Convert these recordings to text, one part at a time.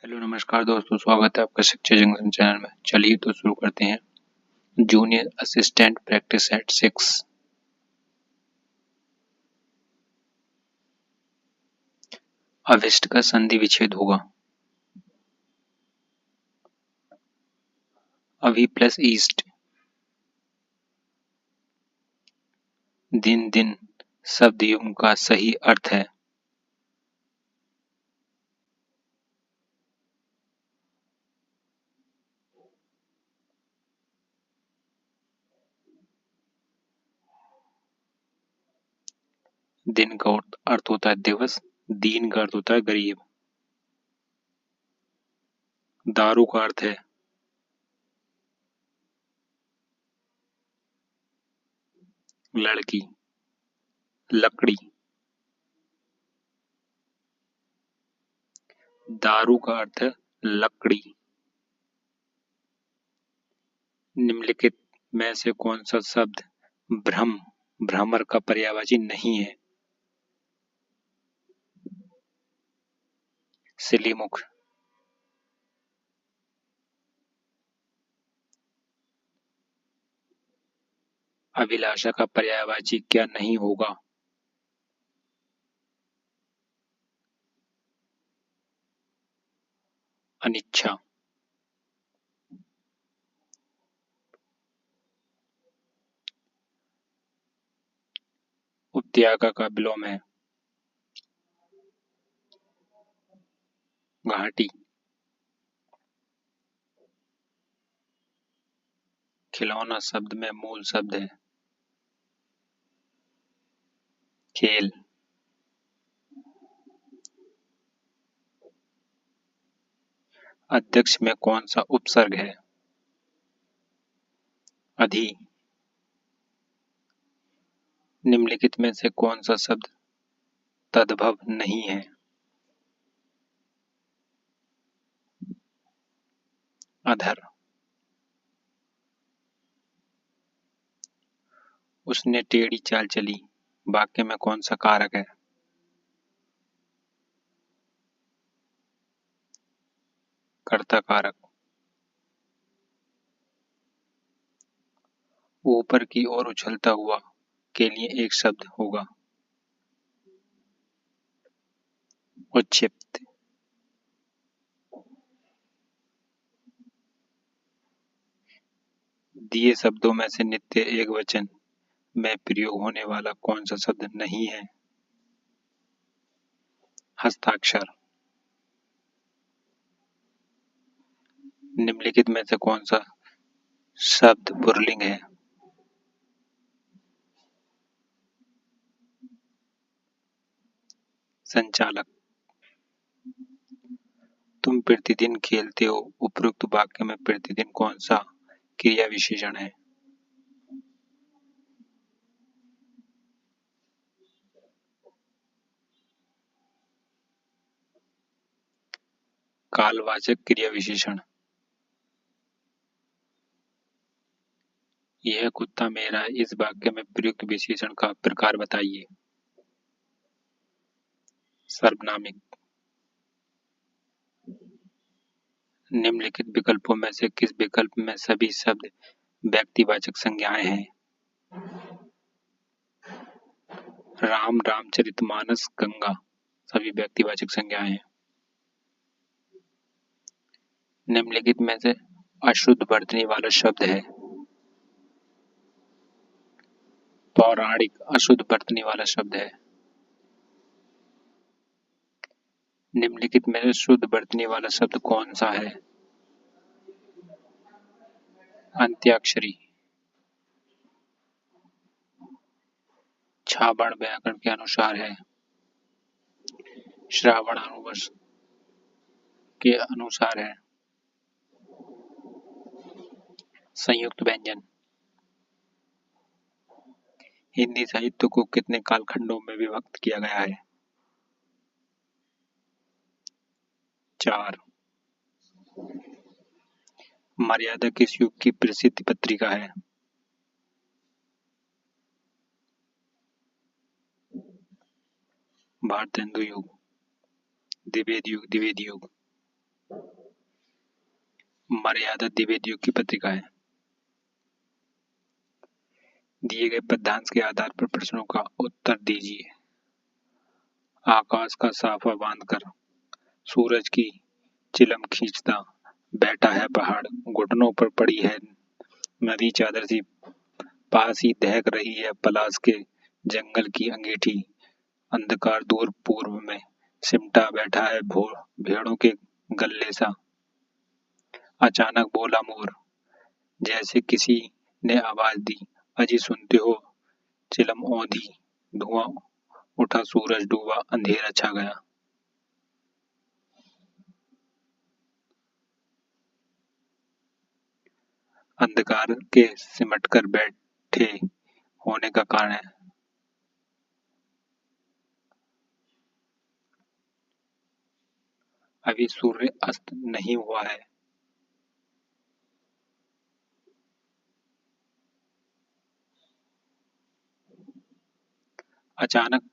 Hello नमस्कार दोस्तों, स्वागत है आपका शिक्षा जंक्शन चैनल में। चलिए तो शुरू करते हैं। Junior assistant practice set 6। अविष्ट का संधि विच्छेद होगा। अभी प्लस ईस्ट। दिन दिन शब्द युग्म का सही अर्थ है। दिन का अर्थ होता है दिवस, दीन का अर्थ होता है गरीब। दारू का अर्थ है लड़की। लकड़ी। दारू का अर्थ है लकड़ी। निम्नलिखित में से कौन सा शब्द भ्रमर का पर्यायवाची नहीं है? सिलीमुख। अभिलाषा का पर्यायवाची क्या नहीं होगा? अनिच्छा। उपत्यागा का विलोम है घाटी। खिलौना शब्द में मूल शब्द है खेल। अध्यक्ष में कौन सा उपसर्ग है? अधि। निम्नलिखित में से कौन सा शब्द तद्भव नहीं है? अधर। उसने टेढ़ी चाल चली वाक्य में कौन सा कारक है? कर्ता कारक। ऊपर की ओर उछलता हुआ के लिए एक शब्द होगा उच्छिप्त। दिए शब्दों में से नित्य एक वचन में प्रयोग होने वाला कौन सा शब्द नहीं है? हस्ताक्षर। निम्नलिखित में से कौन सा शब्द पुल्लिंग है? संचालक। तुम प्रतिदिन खेलते हो उपरोक्त वाक्य में प्रतिदिन कौन सा क्रिया विशेषण है? कालवाचक क्रिया विशेषण। यह कुत्ता मेरा है इस वाक्य में प्रयुक्त विशेषण का प्रकार बताइए। सर्वनामिक। निम्नलिखित विकल्पों में से किस विकल्प में सभी शब्द व्यक्तिवाचक संज्ञाएं हैं? राम, रामचरितमानस, गंगा सभी व्यक्तिवाचक संज्ञाएं हैं। निम्नलिखित में से अशुद्ध वर्तनी वाला शब्द है? पौराणिक अशुद्ध वर्तनी वाला शब्द है। निम्नलिखित में से शुद्ध वर्तनी वाला शब्द कौन सा है? अंत्याक्षरी। छावर्ण व्याकरण के अनुसार है। श्रावणानुवर्ष के अनुसार है। संयुक्त व्यंजन। हिंदी साहित्य को कितने कालखंडों में विभक्त किया गया है? 4। मर्यादा किस युग की प्रसिद्ध पत्रिका है? भारतेंदु युग। द्विवेद युग। मर्यादा द्विवेदियों की पत्रिका है। दिए गए पद्यांश के आधार पर प्रश्नों का उत्तर दीजिए। आकाश का साफा बांधकर सूरज की चिलम खींचता बैठा है पहाड़, घुटनों पर पड़ी है नदी चादर सी, पास ही दहक रही है पलाश के जंगल की अंगीठी, अंधकार दूर पूर्व में सिमटा बैठा है भेड़ों के गल्ले सा। अचानक बोला मोर, जैसे किसी ने आवाज दी, अजी सुनते हो? चिलम औंधी, धुआं उठा, सूरज डूबा, अंधेरा छा गया। अंधकार के सिमटकर बैठे होने का कारण है अभी सूर्य अस्त नहीं हुआ है। अचानक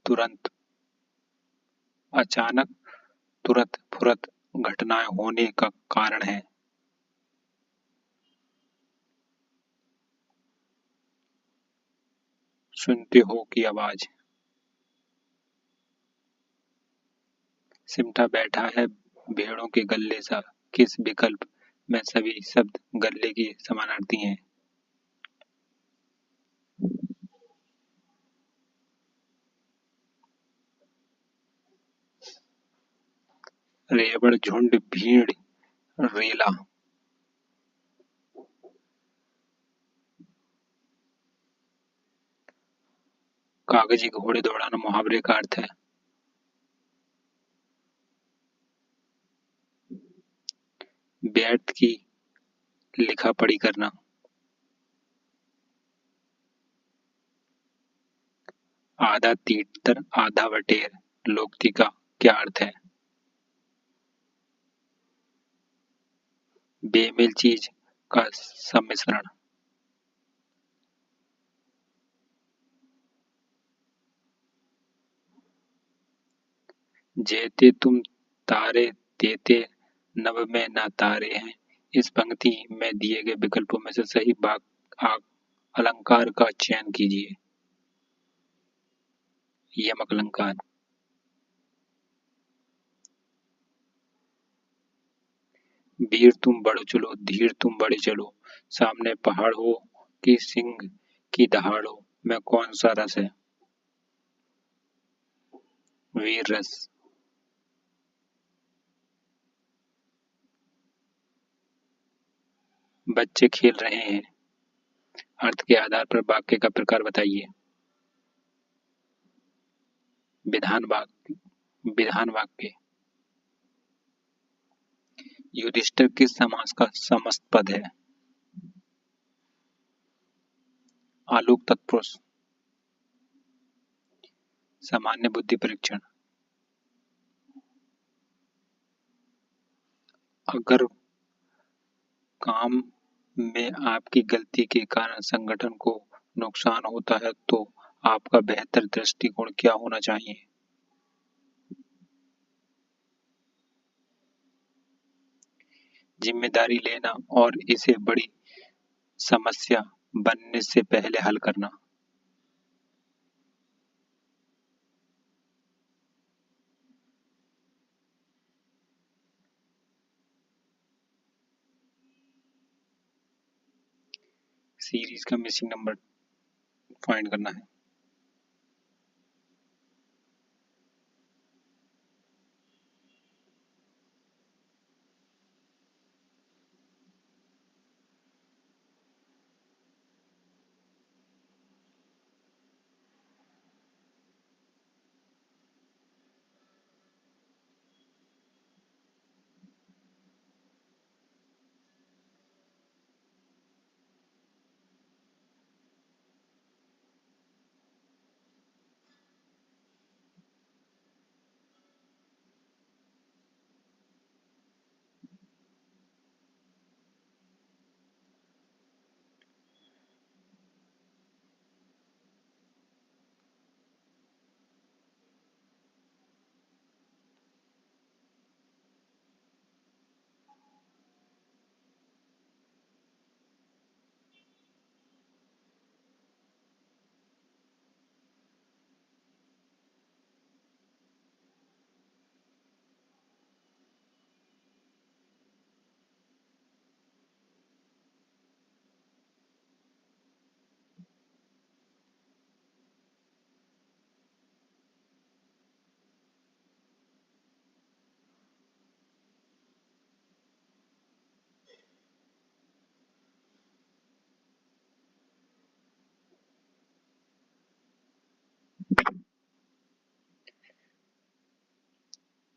तुरंत अचानक तुरंत फुरत घटनाएं होने का कारण है। सुनते हो की आवाज, सिमटा बैठा है भेड़ों के गल्ले सा। किस विकल्प में सभी शब्द गल्ले की समानार्थी हैं? रेवड़ झुंड भीड़ रेला। कागजी घोड़े दौड़ाना मुहावरे का अर्थ है व्यर्थ की लिखा पढ़ी करना। आधा तीतर आधा बटेर लोकती का क्या अर्थ है? बेमेल चीज का सम्मिश्रण। जेते तुम तारे तेते नभ में ना तारे हैं। इस पंक्ति में दिए गए विकल्पों में से सही अलंकार का चयन कीजिए। यमक अलंकार। वीर तुम बढ़ चलो, धीर तुम बढ़ चलो, सामने पहाड़ हो कि सिंह की दहाड़ हो, में कौन सा रस है? वीर रस। बच्चे खेल रहे हैं, अर्थ के आधार पर वाक्य का प्रकार बताइए। विधान वाक्य। विधान वाक्य। युधिष्ठिर किस समास का समस्त पद है? आलोक तत्पुरुष। सामान्य बुद्धि परीक्षण। अगर काम में आपकी गलती के कारण संगठन को नुकसान होता है तो आपका बेहतर दृष्टिकोण क्या होना चाहिए? जिम्मेदारी लेना और इसे बड़ी समस्या बनने से पहले हल करना। सीरीज का मिसिंग नंबर फाइंड करना है।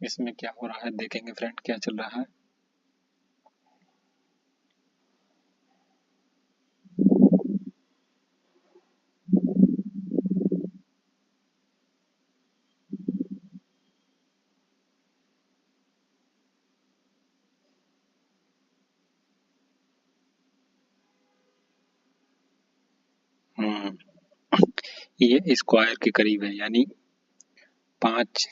इसमें क्या हो रहा है देखेंगे फ्रेंड, क्या चल रहा है। हम्म, ये स्क्वायर के करीब है, यानी 5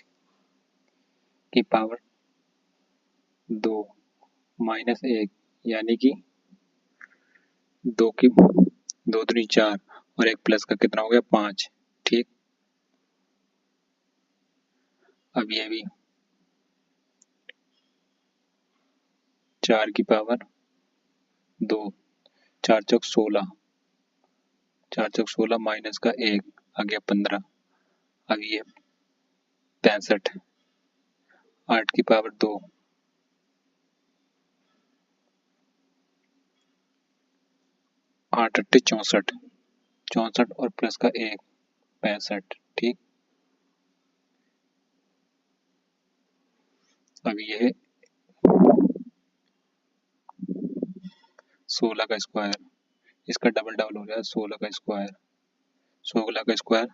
की पावर 2 माइनस 1, यानी कि 2 की 2 दूनी 4 और 1 प्लस का कितना हो गया 5। ठीक, अब ये भी 4 की पावर 2, 4 चौक 16, 4 चौक 16 माइनस का 1 आ गया 15। अब ये 65, 8 की पावर 2, 8 अट्ठे 64, 64 और प्लस का 1 65। ठीक, अब ये है 16 का स्क्वायर, इसका डबल डबल हो जाएगा 16 का स्क्वायर, 16 का स्क्वायर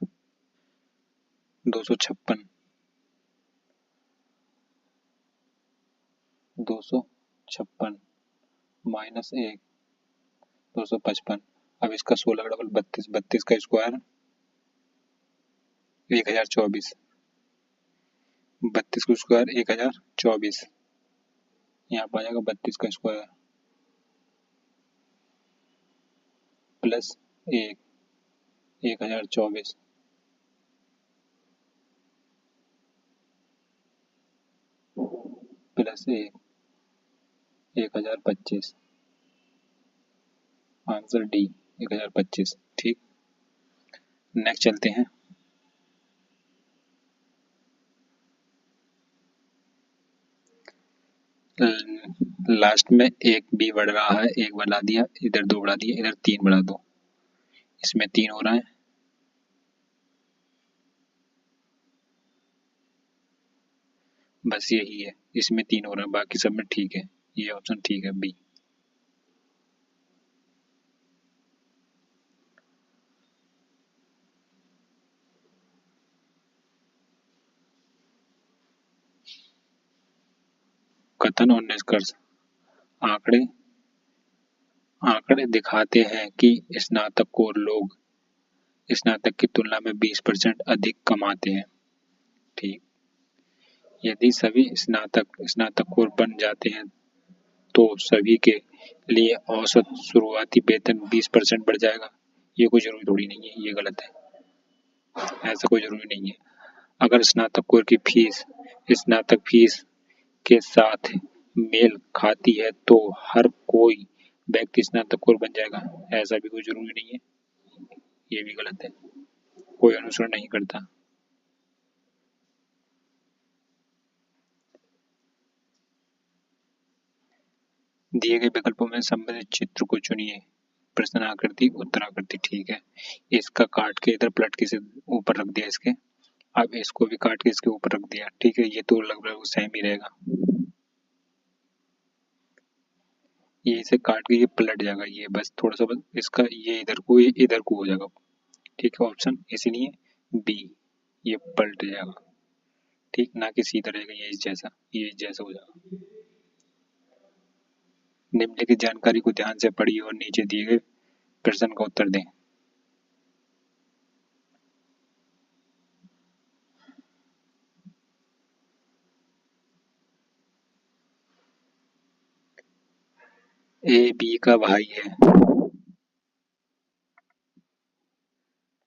256, 256 माइनस 1 255। अब इसका 16 का डबल 32, 32 का स्क्वायर 1024, 32 का स्क्वायर 1024, यहाँ पर आ जाएगा 32 का square plus 1 1024 plus 1 1025। Answer D 1025। ठीक, नेक्स्ट चलते हैं। लास्ट में एक बी बढ़ रहा है, एक बढ़ा दिया, इधर 2 बढ़ा दिया, इधर 3 बढ़ा दो, इसमें 3 हो रहा है। बस यही है, इसमें 3 हो रहा है, बाकी सब में ठीक है। ये ऑप्शन ठीक है, बी। कथन और निष्कर्ष। आंकड़े आंकड़े दिखाते हैं कि स्नातकोर लोग स्नातक की तुलना में 20% अधिक कमाते हैं। ठीक, यदि सभी स्नातक स्नातकोर बन जाते हैं तो सभी के लिए औसत शुरुआती वेतन 20% बढ़ जाएगा। ये कोई जरूरी थोड़ी नहीं है, ये गलत है, ऐसा कोई जरूरी नहीं है। अगर स्नातकोर की फीस स्नातक फीस के साथ मेल खाती है तो हर कोई व्यक्ति स्नातकोर बन जाएगा, ऐसा भी कोई जरूरी नहीं है, ये भी गलत है, कोई अनुसरण नहीं करता। दिए गए विकल्पों में संबंधित चित्र को चुनिए। प्रश्न आकृति उत्तर आकृति। ठीक है, इसका काट के इधर पलट के इसे ऊपर रख दिया इसके, अब इसको भी काट के इसके ऊपर रख दिया। ठीक है, ये तो लगभग सेम ही रहेगा, ये इसे काट के ये पलट जाएगा, ये बस थोड़ा सा बस इसका ये इधर को हो जाएगा। ठीक है, ऑप्शन इसीलिए बी, ये पलट जाएगा। ठीक, ना कि सीधा रहेगा, ये इस जैसा हो जाएगा। निम्नलिखित जानकारी को ध्यान से पढ़िए और नीचे दिए गए प्रश्न का उत्तर दें। ए बी का भाई है,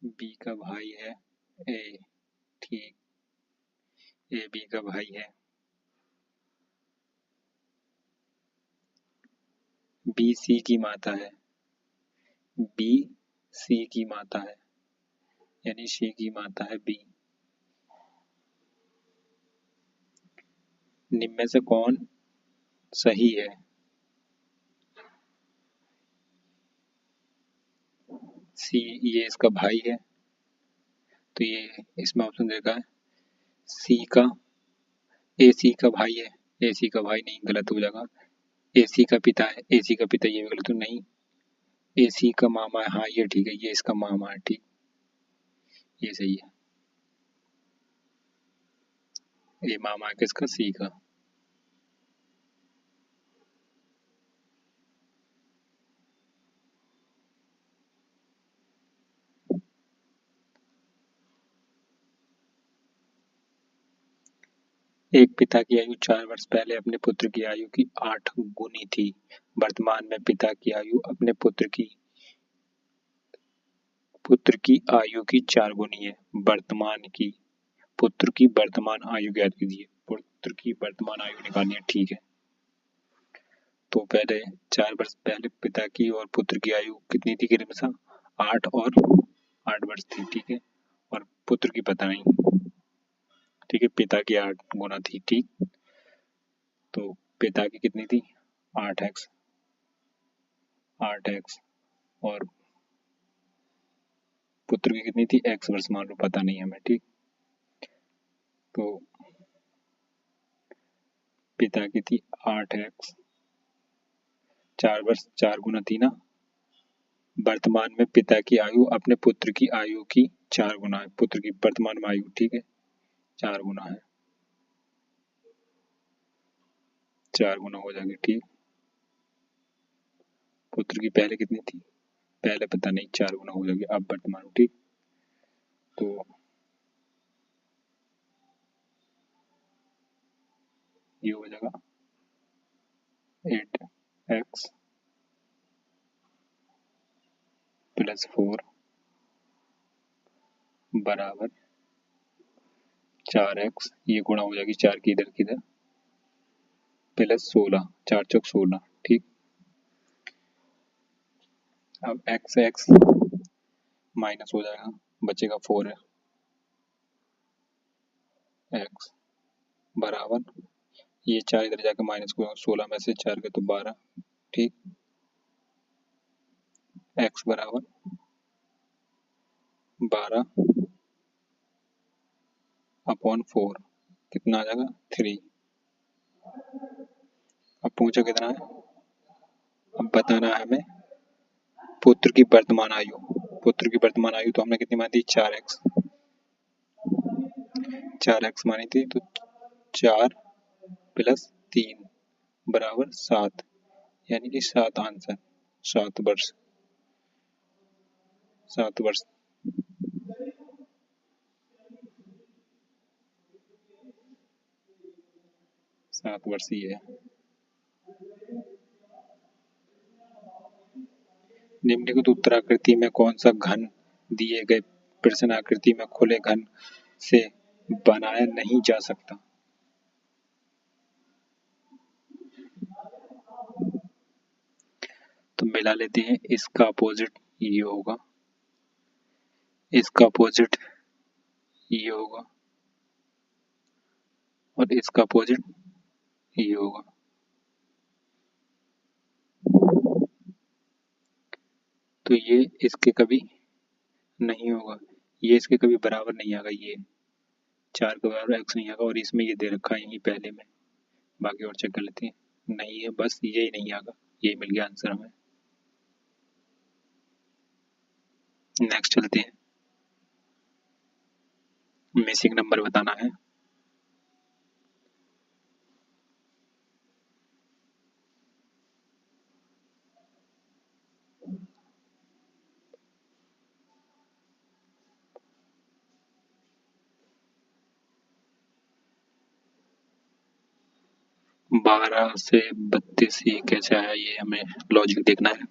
बी का भाई है ए। ठीक, ए बी का भाई है, बी सी की माता है, बी सी की माता है, यानी सी की माता है बी। निम्न में से कौन सही है? सी, ये इसका भाई है, तो ये इसमें ऑप्शन देखा है सी का AC का भाई है, AC का भाई नहीं, गलत हो जाएगा। AC का पिता है, AC का पिता, ये भी गलत हो नहीं। AC का मामा है, हाँ ये ठीक है, ये इसका मामा है, ठीक, ये सही है। ये मामा है किसका? C का। एक पिता की आयु 4 वर्ष पहले अपने पुत्र की आयु की 8 गुनी थी। वर्तमान में पिता की आयु अपने पुत्र की आयु की 4 गुनी है। वर्तमान की पुत्र की वर्तमान आयु ज्ञात कीजिए। पुत्र की वर्तमान आयु निकालनी है, ठीक है। तो पहले 4 वर्ष पहले पिता की और पुत्र की आयु कितनी थी क्रमशः? 8 और 8 वर्ष थी, ठीक है। और पुत्र की पता नहीं, ठीक है, पिता की 8 गुना थी, ठीक। तो पिता की कितनी थी? 8x, 8x, और पुत्र की कितनी थी? x वर्ष मान लो, पता नहीं हमें, ठीक। तो पिता की थी 8x, 4 वर्ष 4 गुना थी ना। वर्तमान में पिता की आयु अपने पुत्र की आयु की 4 गुना है। पुत्र की वर्तमान में आयु, ठीक है, 4 गुना है, 4 गुना हो जाएगी, ठीक। पुत्र की पहले कितनी थी? पहले पता नहीं, 4 गुना हो जाएगी अब वर्तमान, ठीक। तो ये हो जाएगा 8x प्लस 4 बराबर 4x, ये गुणा हो जाएगी 4 की इधर की इधर, प्लस 16, 4 चौक 16, ठीक। अब x x माइनस हो जाएगा, बचेगा 4 x बराबर, ये 4 इधर जाकर माइनस को 16 में से 4 के तो 12, ठीक। x बराबर 12 अपॉन 4, कितना आ जाएगा? 3। अब पूछा कितना है? अब बताना है हमें पुत्र की वर्तमान आयु। पुत्र की वर्तमान आयु तो हमने कितनी मानी थी? 4x, 4x मानी थी, तो 4 प्लस 3 बराबर 7, यानी कि 7 आंसर, 7 वर्ष, 7 वर्ष। 7 वर्ष ही है। निम्नलिखित उत्तराकृति में कौन सा घन दिए गए प्रश्न आकृति में खुले घन से बनाया नहीं जा सकता? तो मिला लेते हैं, इसका अपोजिट ये होगा, इसका अपोजिट ये होगा, और इसका अपोजिट ये होगा। तो ये इसके कभी नहीं होगा, ये इसके कभी बराबर नहीं आएगा, ये 4 के बराबर x नहीं आएगा, और इसमें ये दे रखा है यहीं पहले में, बाकी और चेक कर लेते हैं, नहीं है, बस यही नहीं आएगा, यही मिल गया आंसर हमें। नेक्स्ट चलते हैं, मिसिंग नंबर बताना है। बारह से 32 ये कैसे आया, ये हमें लॉजिक देखना है।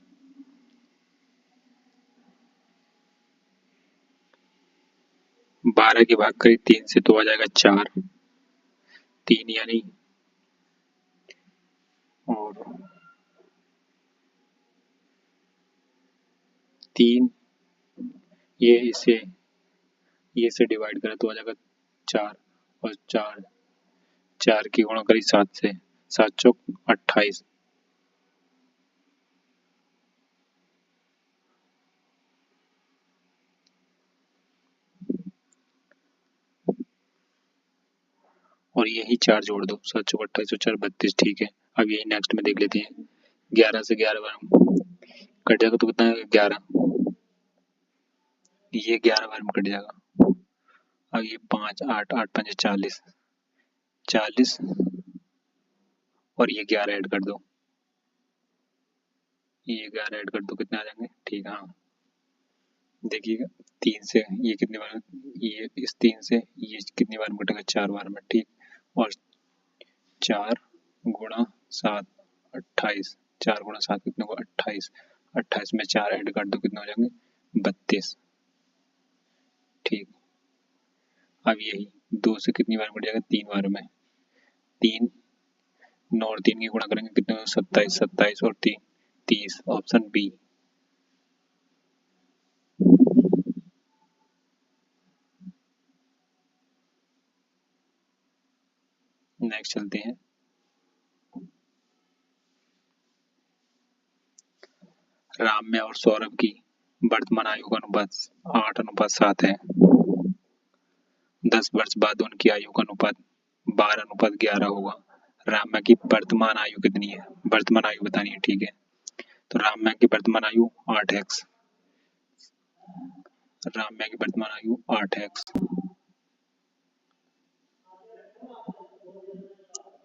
12 की भाग करी 3 से तो आ जाएगा 4, 3 यानी, और 3 ये से डिवाइड करें तो आ जाएगा 4, और 4 की गुणा करी 7 से, 7 चौक 28, और यही 4 जोड़ दो, 7 चौक 28 और 4 32। ठीक है, अब यही नेक्स्ट में देख लेते हैं। 11 से 11 बार कट जाएगा तो कितना है 11, ये 11 बार में कट जाएगा। अब ये 5 8 8 5 40 40 और ये 11 ऐड कर दो, ये 11 ऐड कर दो, कितने आ जाएंगे? ठीक है, हाँ देखिएगा 3 से ये कितनी बार, ये इस 3 से ये कितनी बार में कटेगा? 4 बार में। ठीक, और 4 गुणा 7 28, 4 गुणा 7 कितने को? 28, 28 में 4 ऐड कर दो, कितने हो जाएंगे? 32। ठीक, अब यही 2 से कितनी बार कट जाएगा? 3 बार में। 3 9 और 3 की गुणा करेंगे कितने हो? 27, 27 और 3 30, ऑप्शन बी। नेक्स्ट चलते हैं। राम्या और सौरभ की वर्तमान आयु का अनुपात 8:7 है। 10 वर्ष बाद उनकी आयु का अनुपात 12:11 होगा। राम्या की वर्तमान आयु कितनी है? वर्तमान आयु बतानी है। ठीक है, तो राम्या की वर्तमान आयु 8x, राम्या की वर्तमान आयु 8x।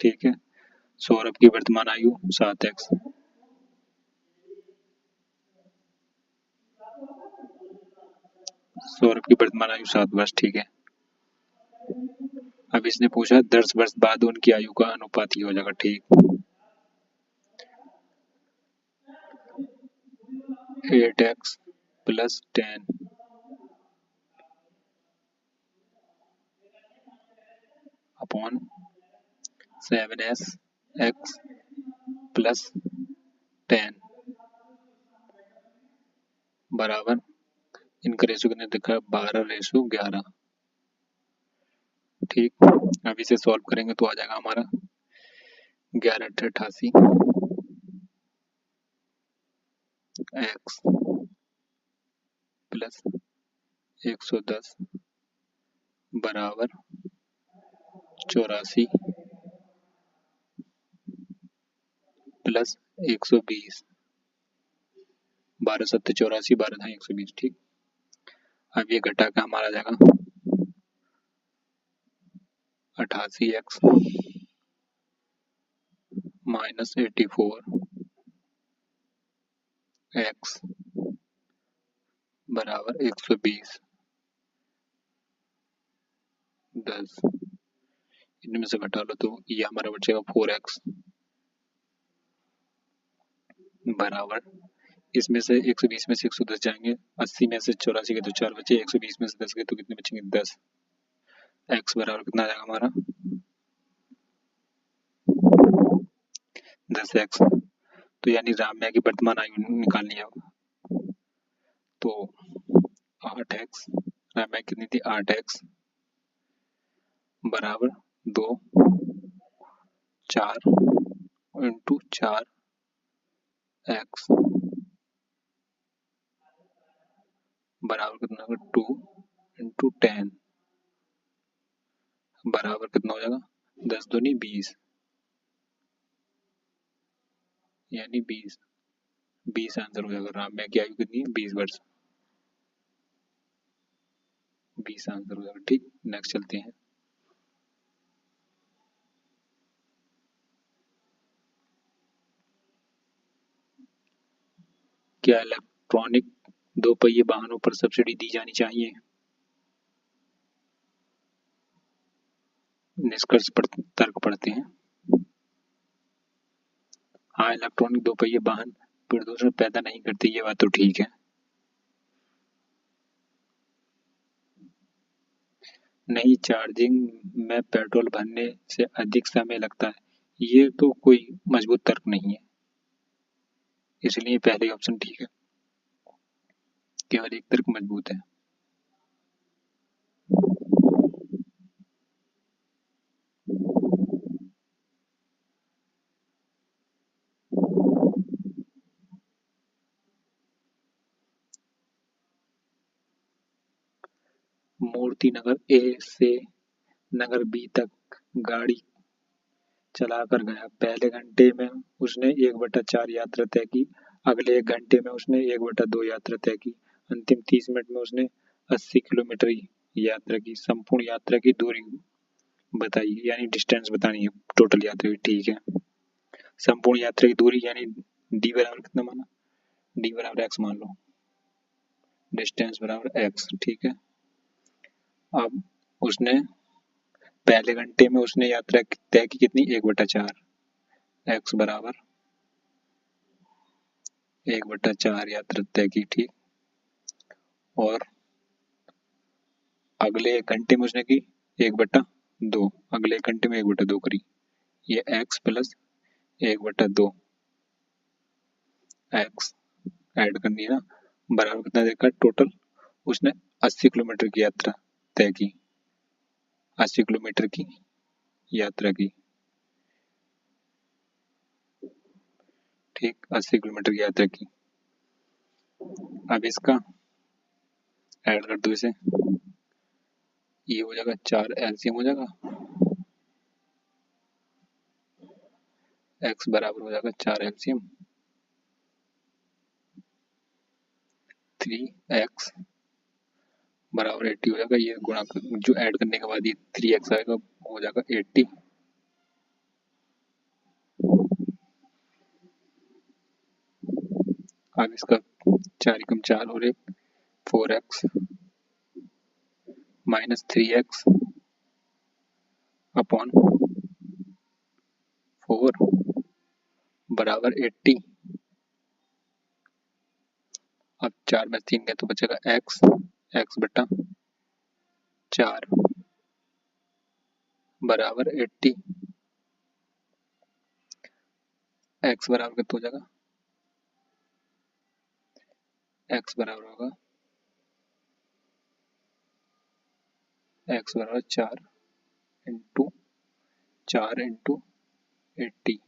ठीक है, सौरभ की वर्तमान आयु 7x। सौरभ की वर्तमान आयु 7 वर्ष। ठीक है, अब इसने पूछा 10 वर्ष बाद उनकी आयु का अनुपात ही हो जाएगा। ठीक, 8x plus 10 upon 7x plus 10 बराबर, इनका रेशो कितने देखा है? 12:11। ठीक, अब इसे सॉल्व करेंगे तो आ जाएगा हमारा 11/88 x प्लस 110 बराबर 84 प्लस 120। 12 7 84, 12 120। ठीक, अब ये घटा के हमारा आ जाएगा 88x माइनस 84x बराबर 120। 10 इनमें से घटा लो तो ये हमारा बचेगा 4x बराबर, इसमें से 120 में से 110 जाएंगे, 80 में से 84 के तो 4 बचे, 120 में से 10 गए तो कितने बचेंगे? 10। x बराबर कितना आ जाएगा हमारा? 10x। तो यानी राम्या की वर्तमान आयु निकालनी है। तो 8x, राम्या कितनी थी? 8x बराबर 2 4 इंटू 4x बराबर कितना होगा? 2 इंटू 10 बराबर कितना हो जाएगा? 10 दूनी 20, यानी 20 आंसर हो जाएगा। राम्या की आयु कितनी है? 20 वर्ष, 20 आंसर हो जाएगा। ठीक, नेक्स्ट चलते हैं। क्या इलेक्ट्रॉनिक दो पहिए वाहनों पर सब्सिडी दी जानी चाहिए? निष्कर्ष पर तर्क पढ़ते हैं। हाँ, इलेक्ट्रॉनिक दो पहिए वाहन प्रदूषण पैदा नहीं करते, ये बात तो ठीक है। नहीं, चार्जिंग में पेट्रोल भरने से अधिक समय लगता है, ये तो कोई मजबूत तर्क नहीं है, इसलिए पहले ऑप्शन ठीक है, केवल एक तर्क मजबूत है। मूर्ति नगर ए से नगर बी तक गाड़ी चलाकर गया। पहले घंटे में उसने 1/4 यात्रा तय की। अगले 1 घंटे में उसने 1/2 यात्रा तय की। अंतिम 30 मिनट में उसने 80 किलोमीटर यात्रा की। संपूर्ण यात्रा की दूरी बताइए, यानी डिस्टेंस बतानी है टोटल यात्रा की। ठीक है, संपूर्ण यात्रा की दूरी यानी डी बराबर कितना माना, डी बराबर एक्स मान लो, डिस्टेंस बराबर एक्स। ठीक है, अब उसने पहले घंटे में उसने यात्रा तय की कितनी, 1/4, एक्स बराबर 1/4 यात्रा तय की। ठीक, और अगले 1 घंटे में उसने की 1/2, अगले 1 घंटे में 1/2 करी। ये एक्स प्लस 1/2 एक्स ऐड करनी है ना, बराबर कितना देखा टोटल। उसने 80 किलोमीटर की यात्रा तय की, 80 किलोमीटर की यात्रा की। ठीक, 80 किलोमीटर की यात्रा की। अब इसका ऐड कर दो इसे, ये हो जाएगा 4 एलसीएम हो जाएगा, एक्स बराबर हो जाएगा 4 एलसीएम 3x बराबर 80 हो जाएगा। ये गुणा जो ऐड करने के बाद ये 3x आएगा, हो जाएगा 80। अब इसका 4 और 1 4x माइनस 3x अपॉन 4 बराबर 80। अब 4 में 3 गए तो बचेगा x, x बटा 4 बराबर 80। x बराबर कितना हो जाएगा, x बराबर होगा x बराबर 4 इंटू 80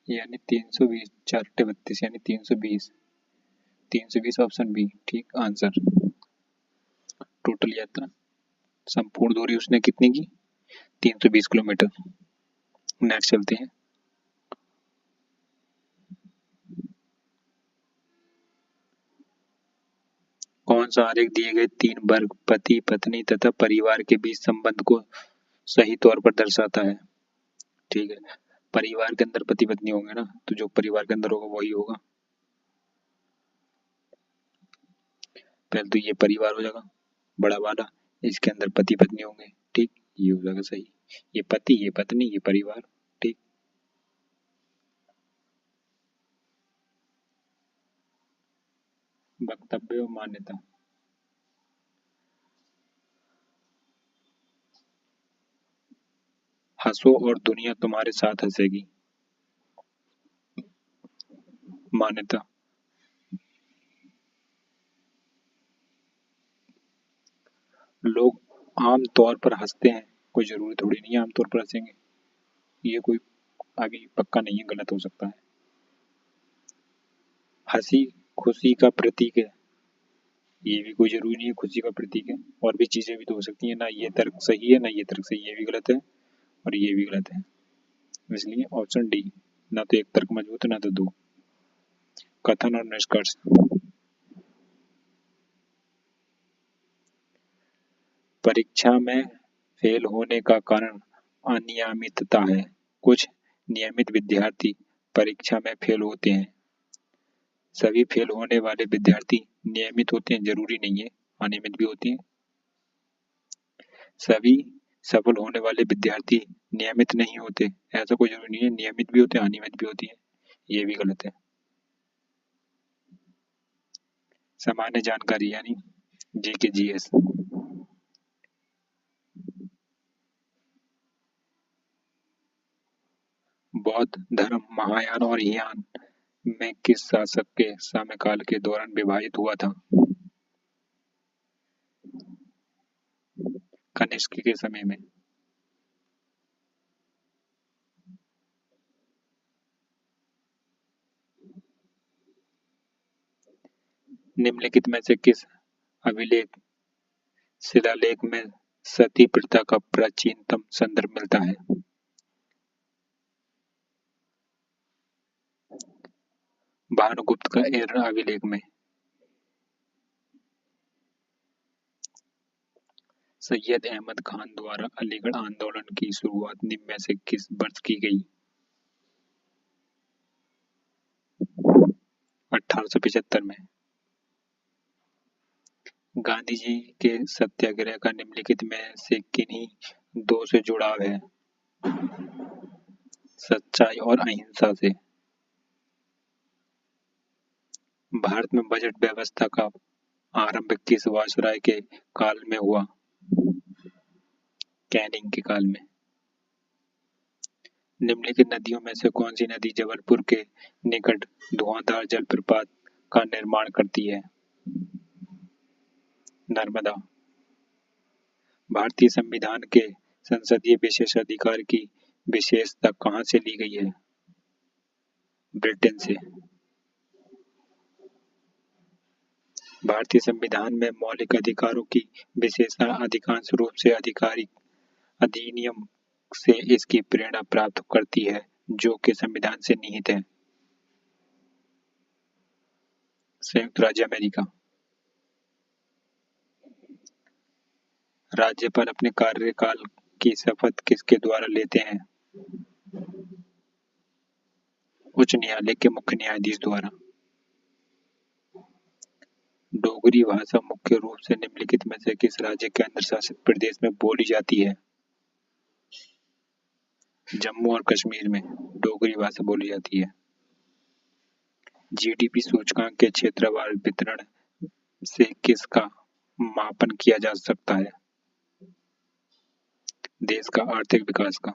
यानी 320, 4 32 यानी 320, 320 ऑप्शन बी ठीक आंसर। टोटल यात्रा संपूर्ण दूरी उसने कितनी की, 320 किलोमीटर। नेक्स्ट चलते हैं। कौन सा आरेख दिए गए 3 वर्ग पति पत्नी तथा परिवार के बीच संबंध को सही तौर पर दर्शाता है। ठीक है, परिवार के अंदर पति पत्नी होंगे ना, तो जो परिवार के अंदर होगा वही होगा। पहले तो ये परिवार हो जाएगा बड़ा वाला, इसके अंदर पति पत्नी होंगे। ठीक, ये हो जाएगा सही, ये पति ये पत्नी ये परिवार। ठीक, वक्तव्य और मान्यता। हंसो और दुनिया तुम्हारे साथ हंसेगी। मान्यता, लोग आम तौर पर हंसते हैं, कोई जरूरी थोड़ी नहीं है आम तौर पर हंसेंगे, ये कोई आगे पक्का नहीं है, गलत हो सकता है। हंसी खुशी का प्रतीक है, ये भी कोई जरूरी नहीं है खुशी का प्रतीक है, और भी चीजें भी तो हो सकती है ना। ये तर्क सही है ना ये तर्क सही है, ये भी गलत है और ये भी गलत है, इसलिए ऑप्शन डी, ना तो एक तर्क मजबूत है ना तो दो। कथन और निष्कर्ष। परीक्षा में फेल होने का कारण अनियमितता है। कुछ नियमित विद्यार्थी परीक्षा में फेल होते हैं। सभी फेल होने वाले विद्यार्थी नियमित होते हैं जरूरी नहीं है, अनियमित भी होते हैं। सभी सफल होने वाले विद्यार्थी नियमित नहीं होते, ऐसा कोई जरूरी नहीं है, नियमित भी होते हैं अनियमित भी होती है, ये भी गलत है। सामान्य जानकारी यानी जीके जीएस। बौद्ध धर्म महायान और हीयान में किस शासक के शासनकाल के दौरान विभाजित हुआ था। कनिष्क के समय में। निम्नलिखित में से किस अभिलेख शिलालेख में सती प्रथा का प्राचीनतम संदर्भ मिलता है? भानुगुप्त का एरन अभिलेख में। सैयद अहमद खान द्वारा अलीगढ़ आंदोलन की शुरुआत निम्न में से किस वर्ष की गई? 1875 में। गांधी जी के सत्याग्रह का निम्नलिखित में से किन्हीं दो से जुड़ाव है? सच्चाई और अहिंसा से। भारत में बजट व्यवस्था का आरंभ किस वायसराय के काल में हुआ? कैनिंग के काल में। निम्नलिखित नदियों में से कौन सी नदी जबलपुर के निकट धुआंधार जलप्रपात का निर्माण करती है? नर्मदा। भारतीय संविधान के संसदीय विशेषाधिकार की विशेषता कहाँ से ली गई है? ब्रिटेन से। भारतीय संविधान में मौलिक अधिकारों की विशेषता अधिकांश रूप से आधिकारिक अधिनियम से इसकी प्रेरणा प्राप्त करती है जो कि संविधान से निहित है। संयुक्त राज्य अमेरिका। राज्यपाल अपने कार्यकाल की शपथ किसके द्वारा लेते हैं? उच्च न्यायालय के मुख्य न्यायाधीश द्वारा। डोगरी भाषा मुख्य रूप से निम्नलिखित में से किस राज्य केंद्र शासित प्रदेश में बोली जाती है? जम्मू और कश्मीर में डोगरी भाषा बोली जाती है। जीडीपी सूचकांक के क्षेत्रवार वितरण से किसका मापन किया जा सकता है? देश का आर्थिक विकास का।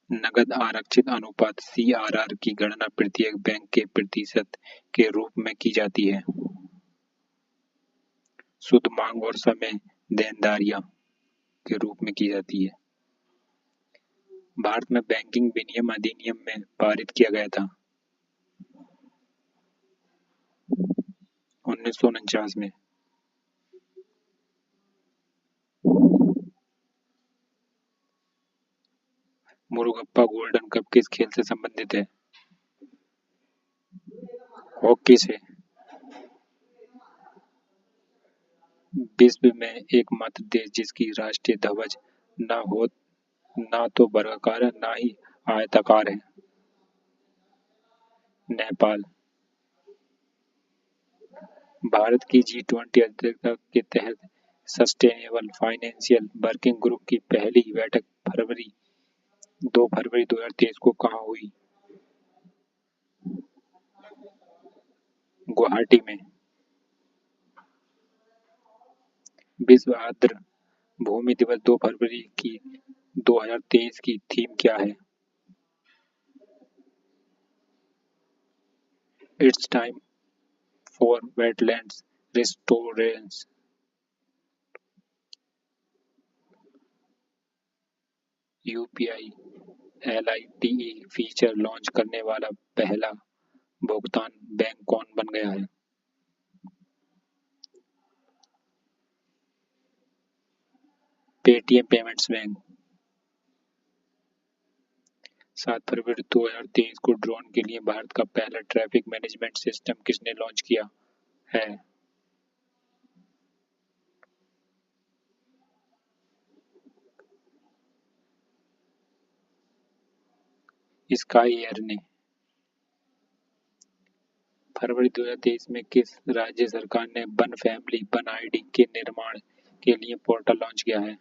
नकद आरक्षित अनुपात सीआरआर की गणना प्रत्येक बैंक के प्रतिशत के रूप में की जाती है। शुद्ध मांग और समय देनदारियां के रूप में की जाती है। भारत में बैंकिंग विनियम अधिनियम में पारित किया गया था 1949 में। मुरुगप्पा गोल्डन कप किस खेल से संबंधित है? हॉकी से। विश्व में एकमात्र देश जिसकी राष्ट्रीय ध्वज न तो वर्गाकार है न ही आयताकार है? नेपाल। भारत की G20 अध्यक्षता के तहत सस्टेनेबल फाइनेंशियल वर्किंग ग्रुप की पहली बैठक 2 फरवरी 2023 को कहाँ हुई? गुवाहाटी में। विश्व आर्द्र भूमि दिवस 2 फरवरी की 2023 की थीम क्या है? It's time for wetlands restoration. UPI LITE feature launch करने वाला पहला भुगतान बैंक कौन बन गया है? Paytm payments bank. 7 फरवरी 2023 को ड्रोन के लिए भारत का पहला ट्रैफिक मैनेजमेंट सिस्टम किसने लॉन्च किया है? स्काई एयर ने। फरवरी 2023 में किस राज्य सरकार ने वन फैमिली वन आईडी के निर्माण के लिए पोर्टल लॉन्च किया है?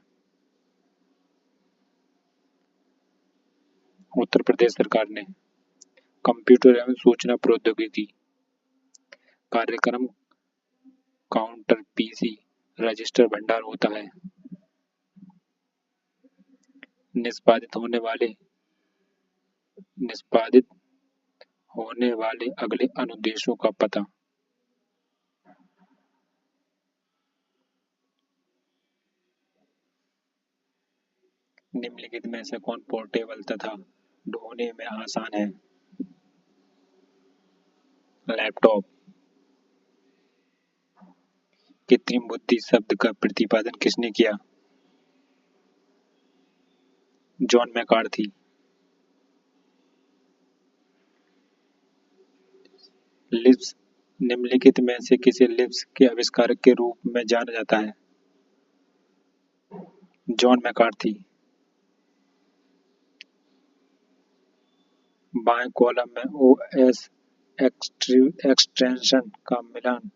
उत्तर प्रदेश सरकार ने। कंप्यूटर एवं सूचना प्रौद्योगिकी कार्यक्रम काउंटर पीसी रजिस्टर भंडार होता है। निष्पादित होने वाले अगले अनुदेशों का पता। निम्नलिखित में से कौन पोर्टेबल तथा ढोने में आसान है? लैपटॉप। कृत्रिम बुद्धि शब्द का प्रतिपादन किसने किया? John McCarthy. लिब्स निम्नलिखित में से किसे लिब्स के आविष्कारक के रूप में जाना जाता है? John McCarthy. बाएं कॉलम में ओएस एक्सटेंशन का मिलान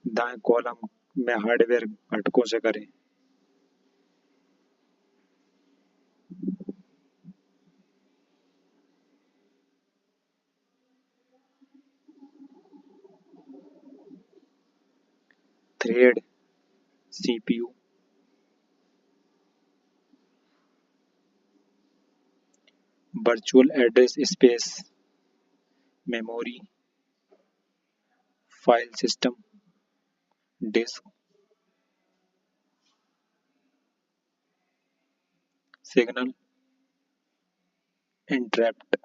दाएं कॉलम में हार्डवेयर घटकों से करें। Thread, CPU, virtual address space, memory, file system, disk, signal, interrupt.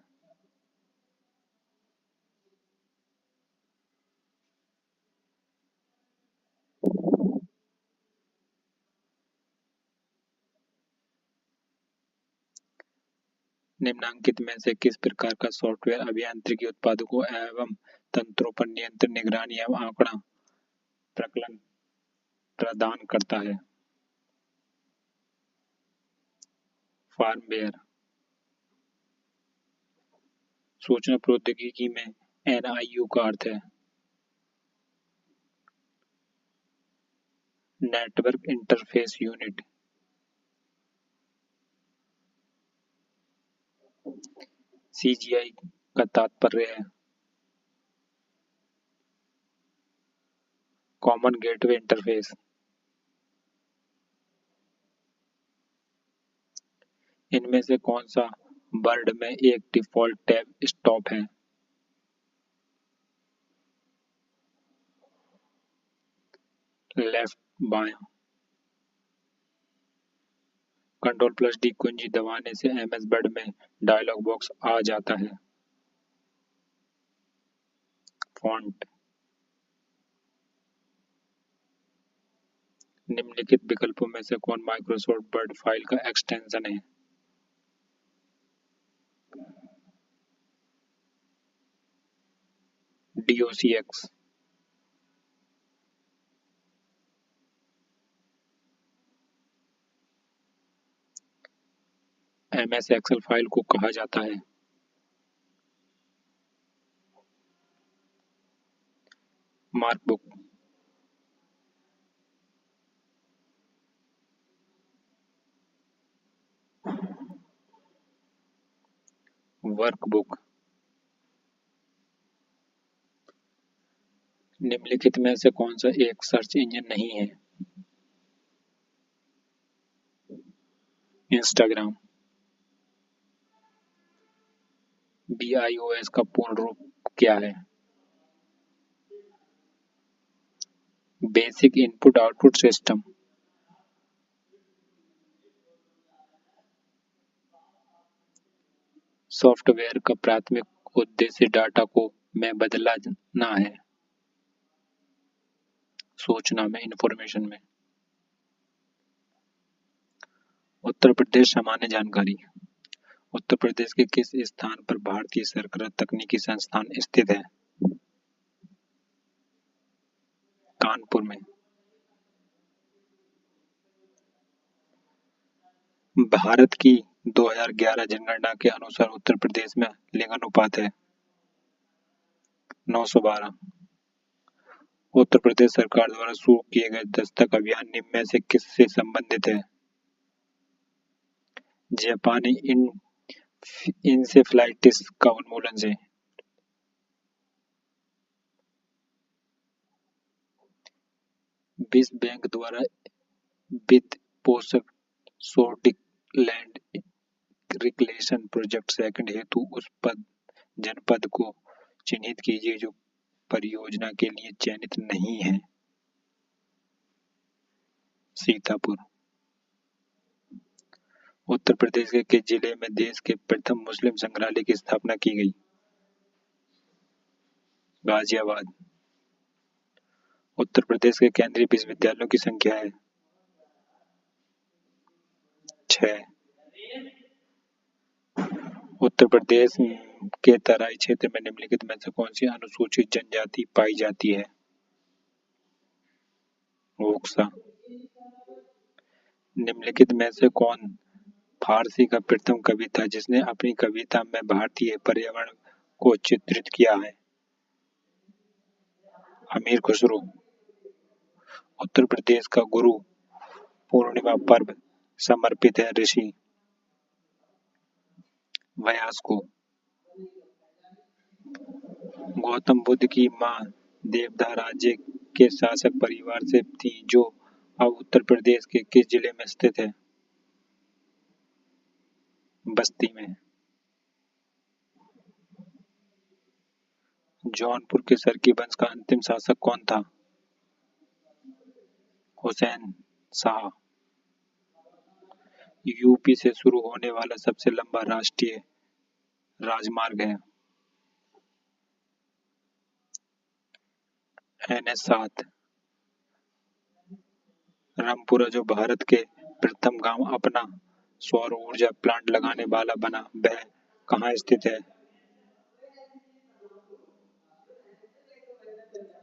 निम्नांकित में से किस प्रकार का सॉफ्टवेयर अभियांत्रिकी उत्पादों एवं तंत्रों पर नियंत्रण, निगरानी एवं आंकड़ा प्रकलन प्रदान करता है? फार्मवेयर। सूचना प्रौद्योगिकी में एनआईयू का अर्थ है नेटवर्क इंटरफेस यूनिट। सीजीआई का तात्पर्य है कॉमन गेटवे इंटरफेस। इनमें से कौन सा वर्ड में एक डिफॉल्ट टैब स्टॉप है? लेफ्ट, बायां। कंट्रोल+D कुंजी दबाने से एमएस वर्ड में डायलॉग बॉक्स आ जाता है। फॉन्ट। निम्नलिखित विकल्पों में से कौन माइक्रोसॉफ्ट वर्ड फाइल का एक्सटेंशन है? DOCX। एमएस एक्सेल फाइल को कहा जाता है मार्कबुक। वर्कबुक। निम्नलिखित में से कौन सा एक सर्च इंजन नहीं है? इंस्टाग्राम। BIOS का पूर्ण रूप क्या है? Basic input output system. Software का प्राथमिक उद्देश्य डाटा को में बदलना है, सूचना में, इंफॉर्मेशन में। उत्तर प्रदेश सामान्य जानकारी। उत्तर प्रदेश के किस स्थान पर भारतीय सरकार तकनीकी संस्थान स्थित है? कानपुर में। भारत की 2011 जनगणना के अनुसार उत्तर प्रदेश में लिंग अनुपात है 912। उत्तर प्रदेश सरकार द्वारा शुरू किए गए दस्तक अभियान निम्न में से किससे संबंधित है? जापानी इंसेफ्लाइटिस का उन्मूलन से। विश्व बैंक द्वारा वित्त पोषक सोडिक लैंड रिक्लेशन प्रोजेक्ट सेकंड हेतु उस जनपद को चिन्हित कीजिए जो परियोजना के लिए चयनित नहीं है। सीतापुर। उत्तर प्रदेश के किस जिले में देश के प्रथम मुस्लिम संग्रहालय की स्थापना की गई? गाजियाबाद। उत्तर प्रदेश के केंद्रीय विश्वविद्यालयों की संख्या है 6। उत्तर प्रदेश के तराई क्षेत्र में निम्नलिखित में से कौन सी अनुसूचित जनजाति पाई जाती है? ओक्सा। निम्नलिखित में से कौन फारसी का प्रथम कवि था जिसने अपनी कविता में भारतीय पर्यावरण को चित्रित किया है? अमीर खुसरो। उत्तर प्रदेश का गुरु पूर्णिमा पर्व समर्पित है ऋषि व्यास को। गौतम बुद्ध की मां देवदा राज्य के शासक परिवार से थी जो अब उत्तर प्रदेश के किस जिले में स्थित है? बस्ती में। जौनपुर के सरकी वंश का अंतिम शासक कौन था? हुसैन शाह। यूपी से शुरू होने वाला सबसे लंबा राष्ट्रीय राजमार्ग है NH 7। रामपुरा जो भारत के प्रथम गांव अपना सौर ऊर्जा प्लांट लगाने वाला बना वह कहाँ स्थित है?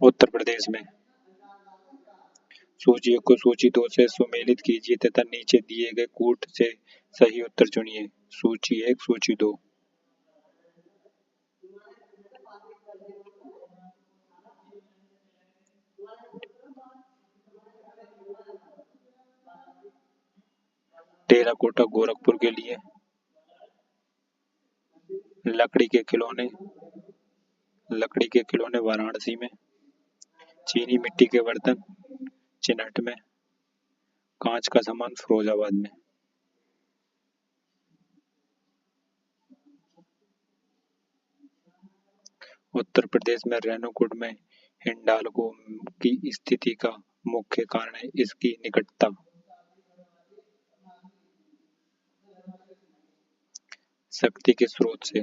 उत्तर प्रदेश में। सूची 1 को सूची 2 से सुमेलित कीजिए तथा नीचे दिए गए कूट से सही उत्तर चुनिए। सूची 1 सूची 2। टेराकोटा गोरखपुर के लिए। लकड़ी के खिलौने वाराणसी में। चीनी मिट्टी के बर्तन चिनहट में। कांच का सामान फिरोजाबाद में। उत्तर प्रदेश में रेणुकूट में हिंडाल्को की स्थिति का मुख्य कारण है इसकी निकटता। शक्ति के स्रोत से।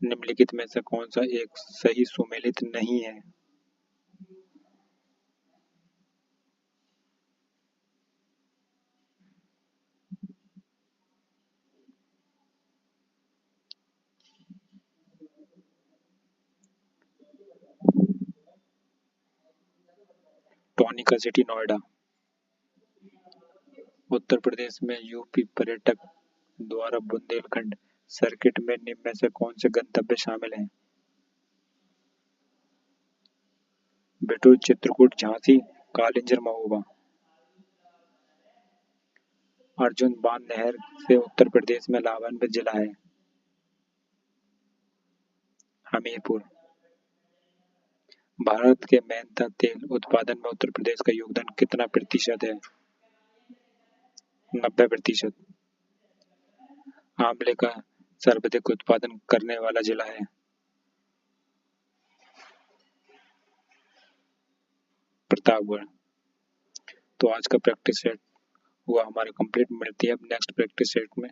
निम्नलिखित में से कौन सा एक सही सुमेलित नहीं है? टॉनिका सिटी नोएडा। उत्तर प्रदेश में यूपी पर्यटक द्वारा बुंदेलखंड सर्किट में निम्न में से कौन से गंतव्य शामिल हैं? बिठूर, चित्रकूट, झांसी, कालिंजर, महोबा। अर्जुन बांध नहर से उत्तर प्रदेश में लाभान्वित जिला है? हमीरपुर। भारत के मेहनता तेल उत्पादन में उत्तर प्रदेश का योगदान कितना प्रतिशत है? 90%। आंवले का सर्वाधिक उत्पादन करने वाला जिला है? प्रतापगढ़। तो आज का प्रैक्टिस सेट हुआ हमारा कंप्लीट। मिलती है अब नेक्स्ट प्रैक्टिस सेट में।